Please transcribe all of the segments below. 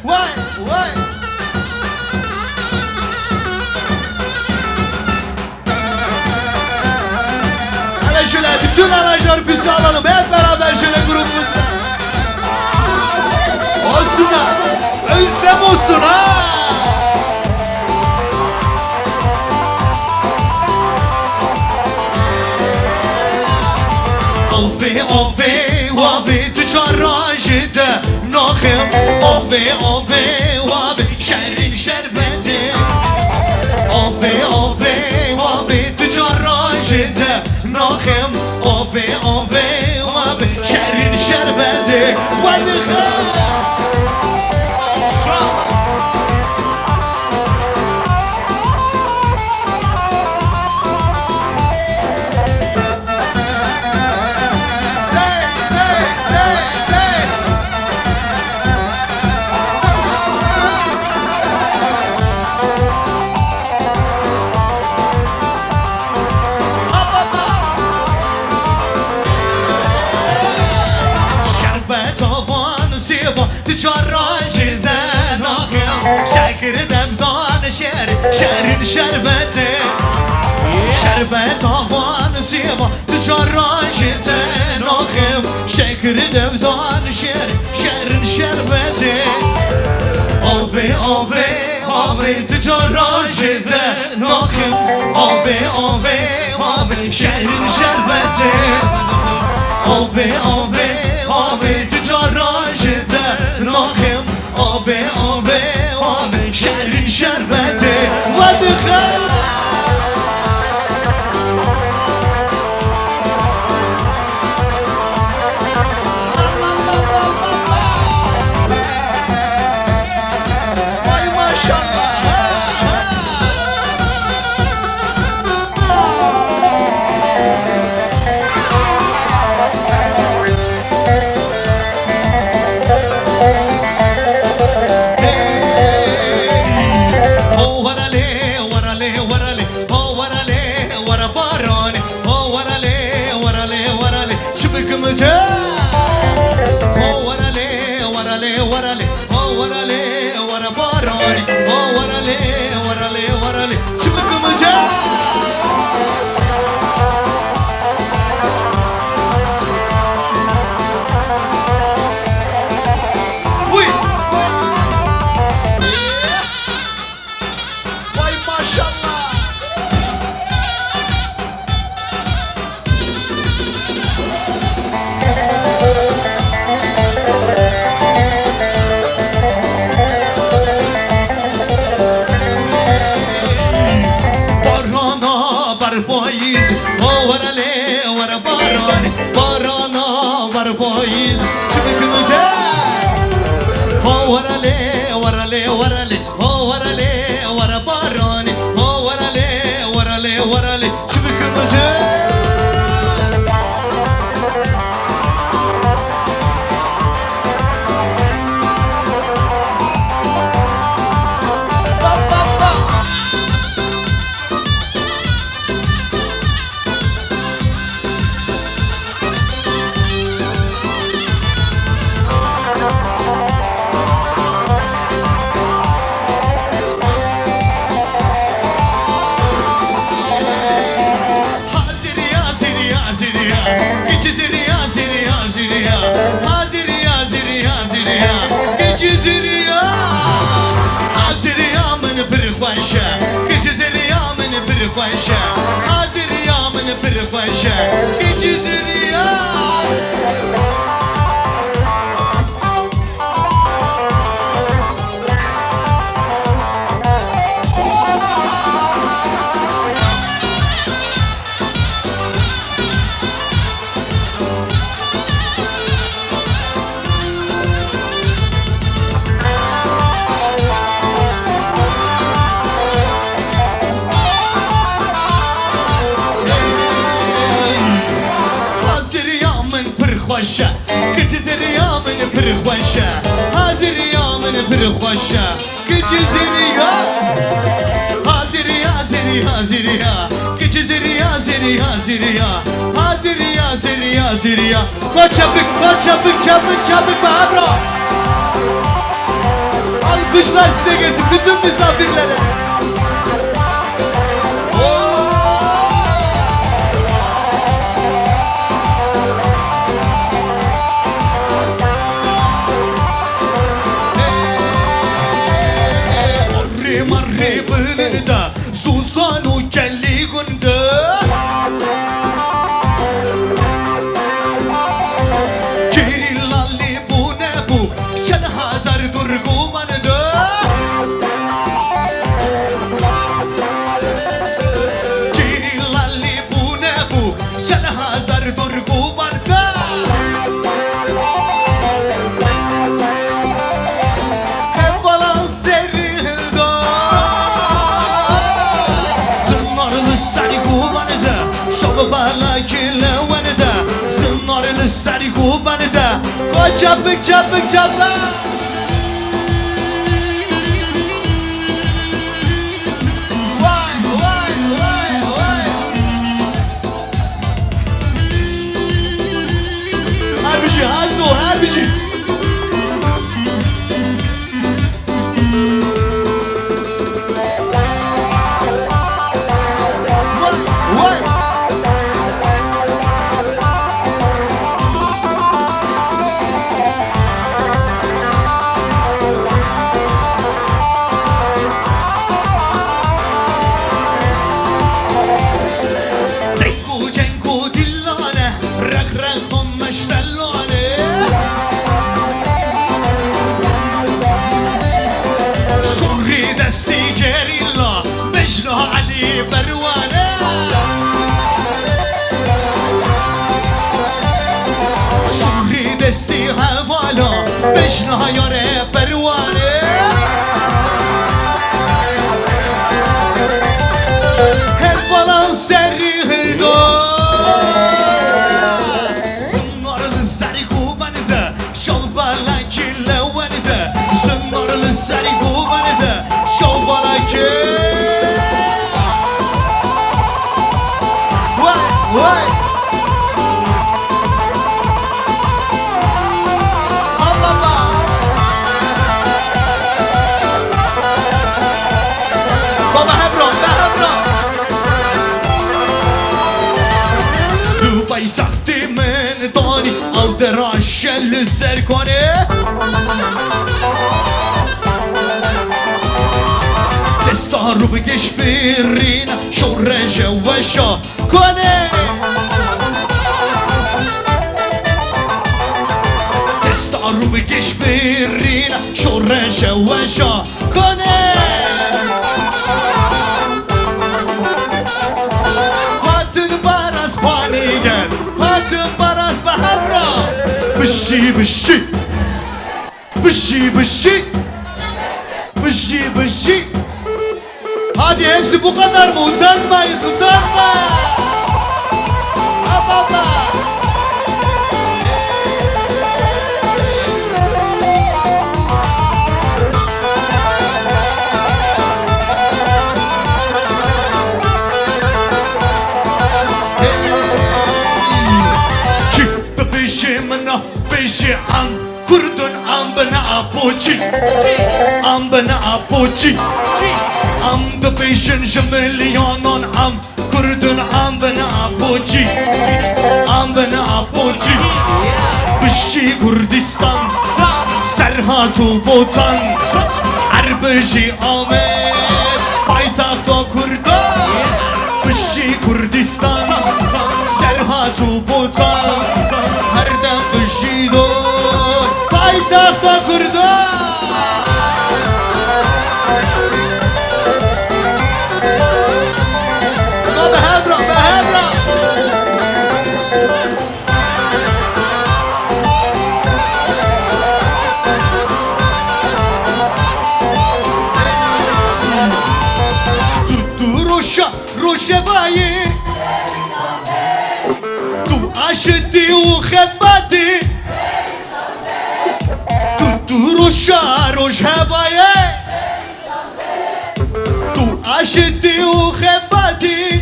Vay vay. Hele şöyle bütün aracılar bizi alalım. Hep beraber şöyle grubumuzda. Olsun ha. Özlem olsun ha. Ovi ovi ovi tüccarracıda Nahim ovi ovi ovi şerrin şerbeti Ovi ovi ovi tüccarracıda Nahim ovi ovi ovi şerrin şerbeti Vadıkı Tüccarracıdan ahim Şekir devdan şerin şerbeti Şerbet avan siva Tüccarracıdan ahim Şekir devdan şerin şerbeti Ovi ovi ovi tüccarracıdan ahim Ovi ovi ovi şerin şerbeti Ovi ovi ovi tüccarracıdan Nahim ovi ovi ovi şerrin şerbeti Vadıkı Vay maşallah boys çıkımıca warale warale warale warale wara barani warale warale warale çıkımıca Başa gece zeriya Haziriya zeriya zeriya gece zeriya zeriya zeriya Haziriya zeriya zeriya Koç çabuk çabuk çabuk çabuk Babra alkışlar size gelsin bütün misafirlere. Marri bılırda Suzanu kelli gündü Kirillalli bu ne bu Çel hazar durgu mandı Kirillalli bu ne bu Çel hazar durgu mandı Hep falan serildi Bala kille vanida Sınnar listari kubanida Koçapık çapık çapık Vay vay vay vay Harbici hazır harbici علي بروانه شهري دستي هوالا بجنها ياري بروانه هر فلان سري هلدو سنار للسري كوبانده شالبالا كيلا وانده سنار للسري كوبانده شالبالا كيلا Vay! Baba! Baba Hebron, Hebron! Dubai saxti من دانی او دراشل سر کنه دستا رو بگش برین شورش و شا کنه دستا رو بگش برین شورش و شا کنه هاتون براز پانیگن هاتون براز به همرا بشی بشی بشی بشی بشی بشی Hadi hepsi bu kadar mı? Utanmayın, utanma! Baba! Çıktı peşimine, peşi an Kurdun an bana apoçi An bana apoçi Am da peşin şemilyanan am Kurdun am bana apoçi Am bana apoçi Bişi Kurdistan Serhatu Botan Erbeci Ahmet Paytakhta Kurdan Bişi Kurdistan Serhatu Botan Herdem bişi dor Paytakhta Kurdan روشوایی تو عشقی و خدمتی تو روشوایی تو عشقی و خدمتی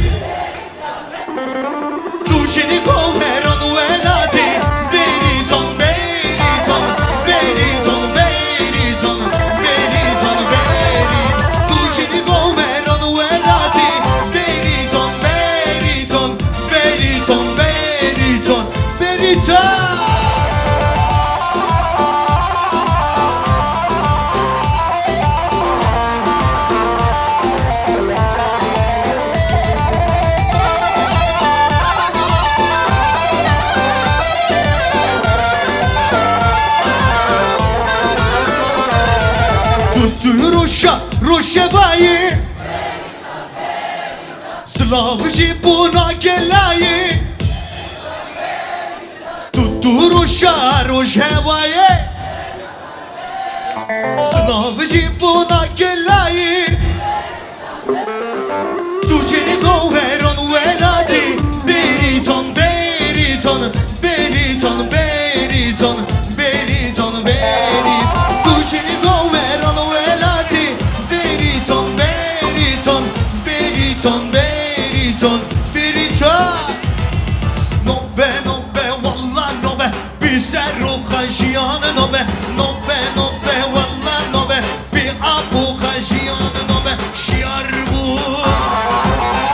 تو چنی کوهران ولادی بریتون بریتون بریتون بریتون بریتون روشا روشبایی سلاوشی بونا کلایی تو روشا روشبایی سلاوشی بونا کلایی تو جنی گوهران ولاتی بریتون بریتون بریتون بریتون بریتون بریتون تو جنی گوهران ولاتی بریتون بریتون بریتون بریتون بریتون نوبه نوبه والله نوبه بی سر و خشیان نوبه نوبه نوبه والله نوبه بی ابو خشیان نوبه شیار بود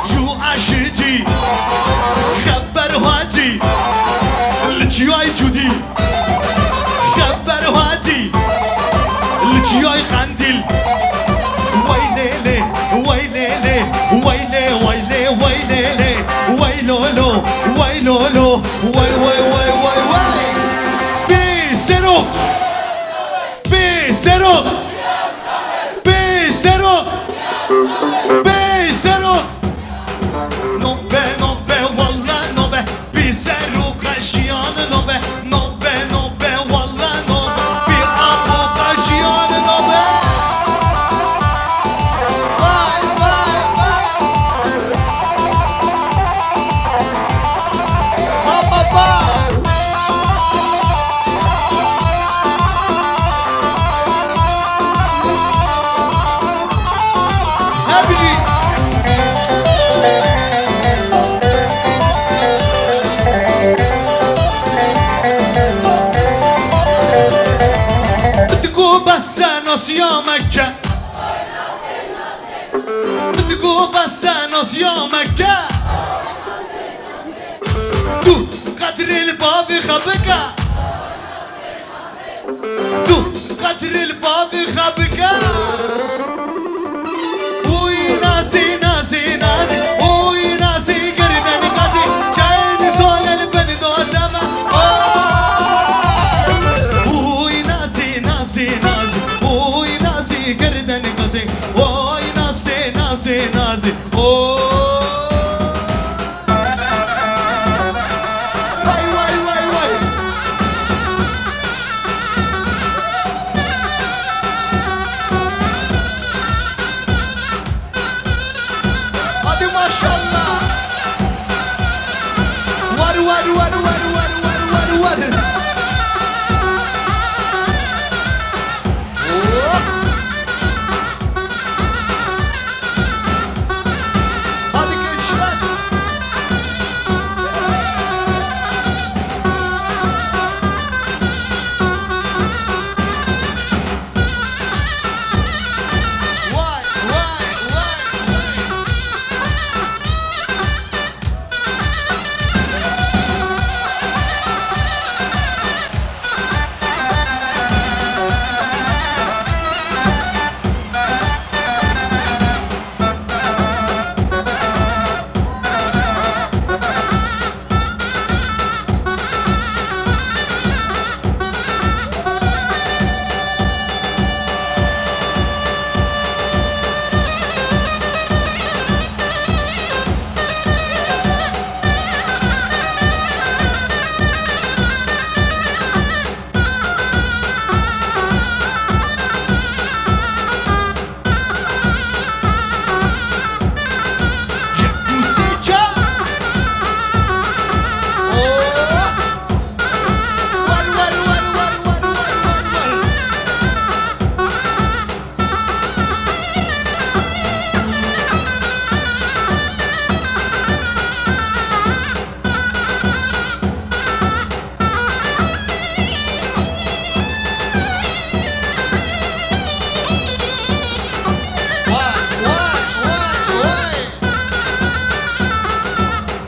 جو عشتی خبر هاتی لچیای جودی خبر هاتی لچیای خندیل وای لیلی وای لیلی وای لی وای لی وای لیلی وای لولو وای لولو وای وای وای وای وای بی سرو بی سرو بی سرو بی سرو نوبه نوبه والله نوبه بی سرو قشیان نوبه نوبه نوبه والله نوبه بی ابو قشیان نوبه وای وای وای بابا Happy تقول بس ناس يا مكة تقول بس ناس يا مكة تو قدر الباب خبكة تو قدر الباب خبكة وي ناسي ناسي ناسي وي ناسي قردن قاسي جاين سول البن دودما وي ناسي ناسي ناسي وي ناسي قردن قاسي وي ناسي ناسي ناسي واي واي واي واي hadi maşallah var var var var var var var var Hop. Hadi gençler vay vay vay vay Musica var var var var var var var var Vay vay vay vay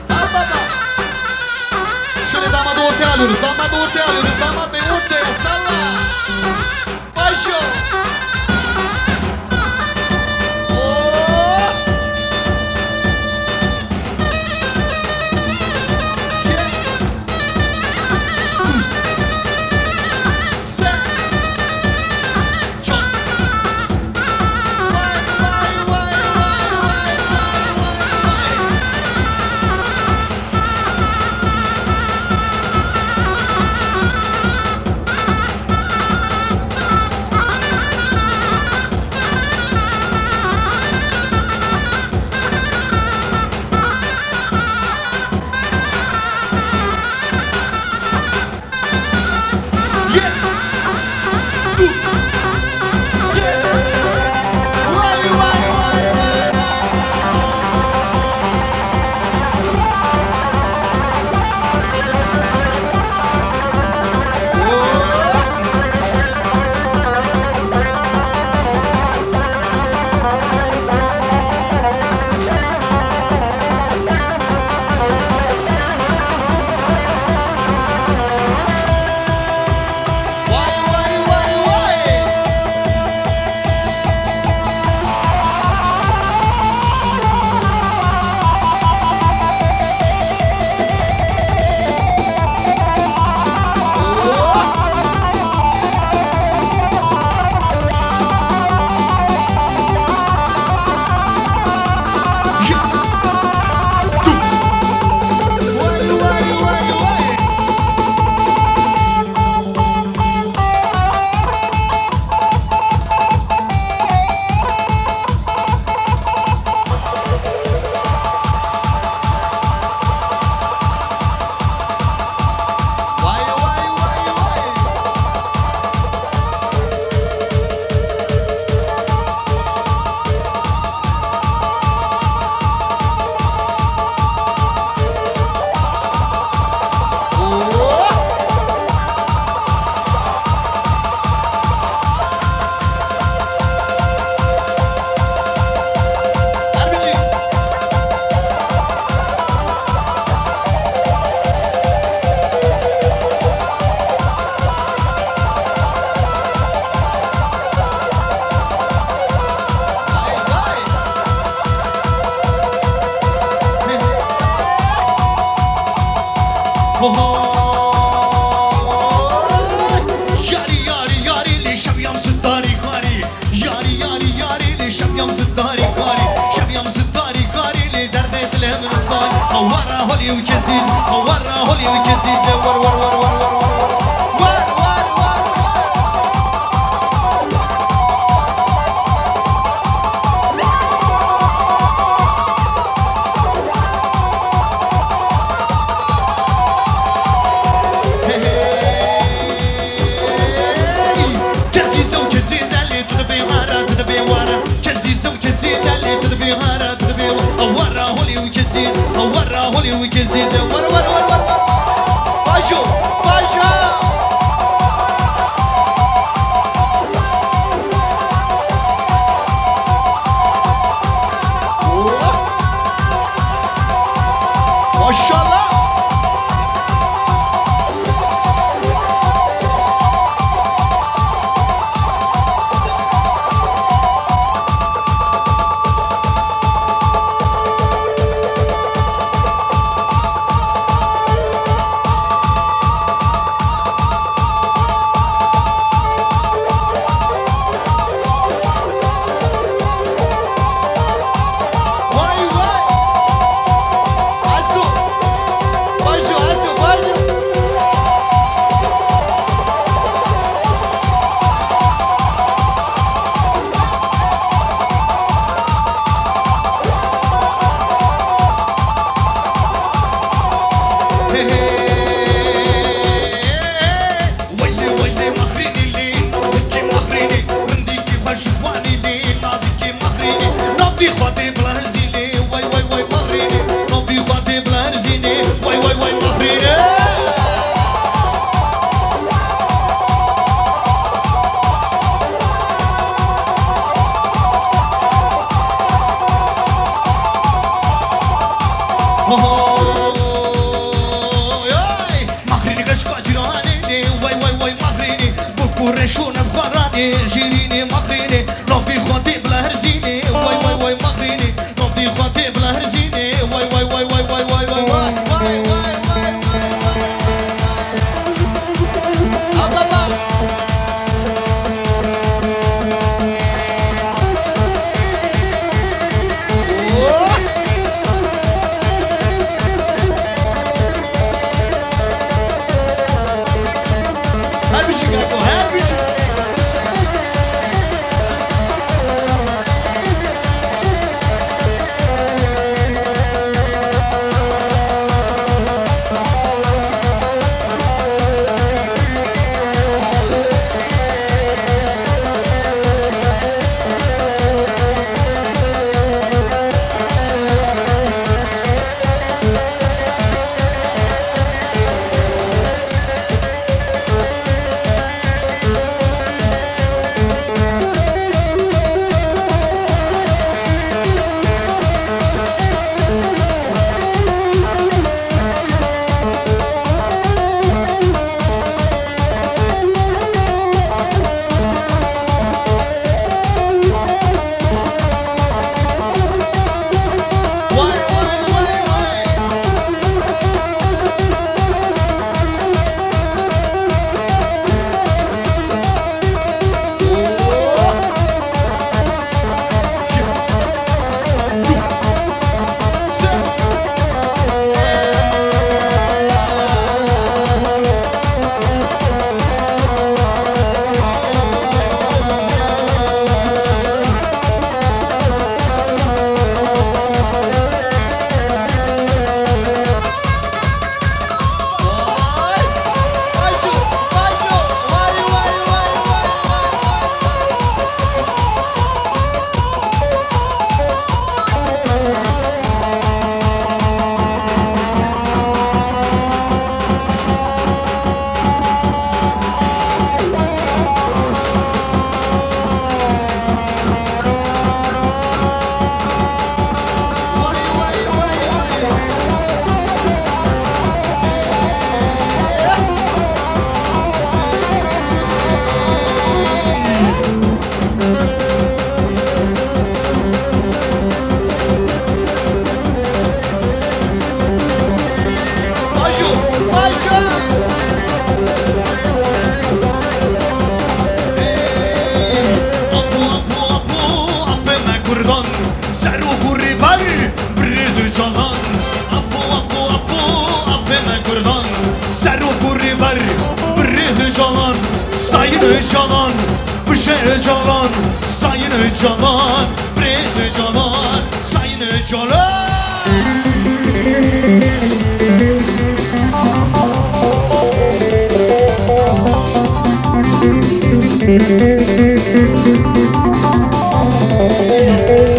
Al baba şöyle damadı ortaya alıyoruz damadı ortaya alıyoruz damat bey ortaya salla Başo Oh Sen Çok قريشون بقراني جيريني مقريني ربي خاطي بلا هرزيني واي واي واي مقريني ربي خاطي بلا هرزيني واي واي واي واي واي واي واي واي واي واي Canan, bışı canan, sayını canan, brezi canan, sayını canan.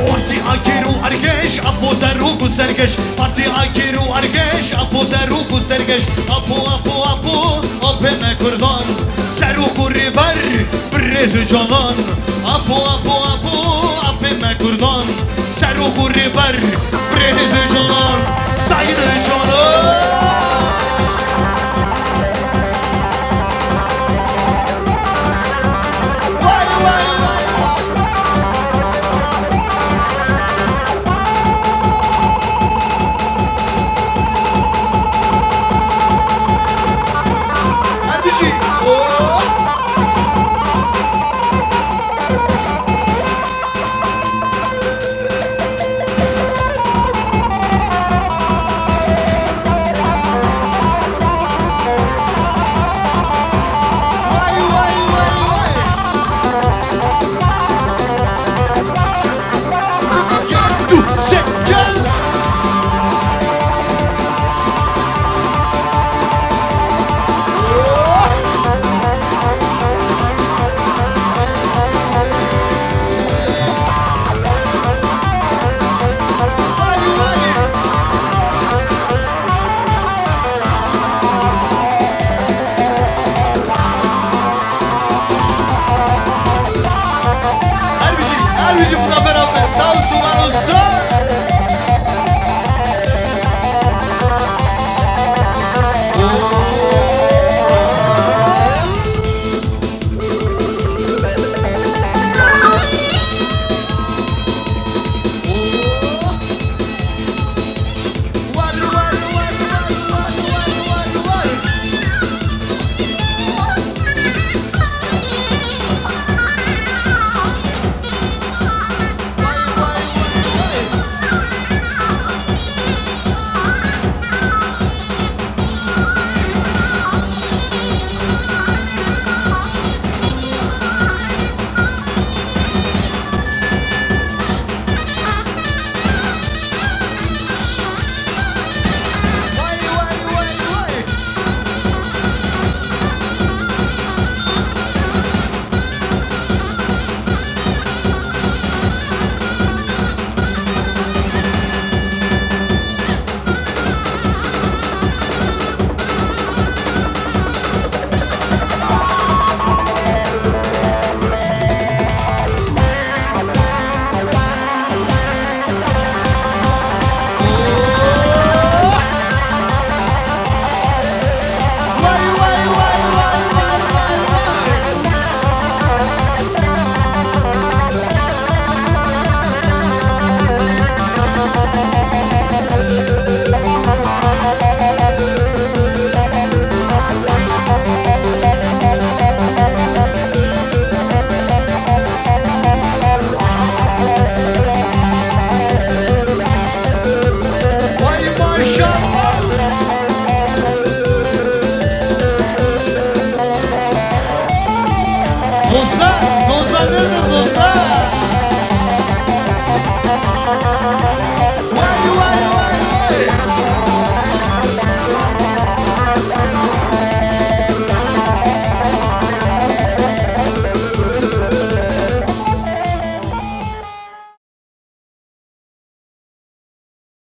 Parti akiru argeş, apo zeruku sergeş. Parti akiru argeş, apo zeruku sergeş. Apo, apeme kurdan. Seruku river, brezi canan. Apo, apeme kurdan. Seruku river, brezi canan. Sayını canan. Canım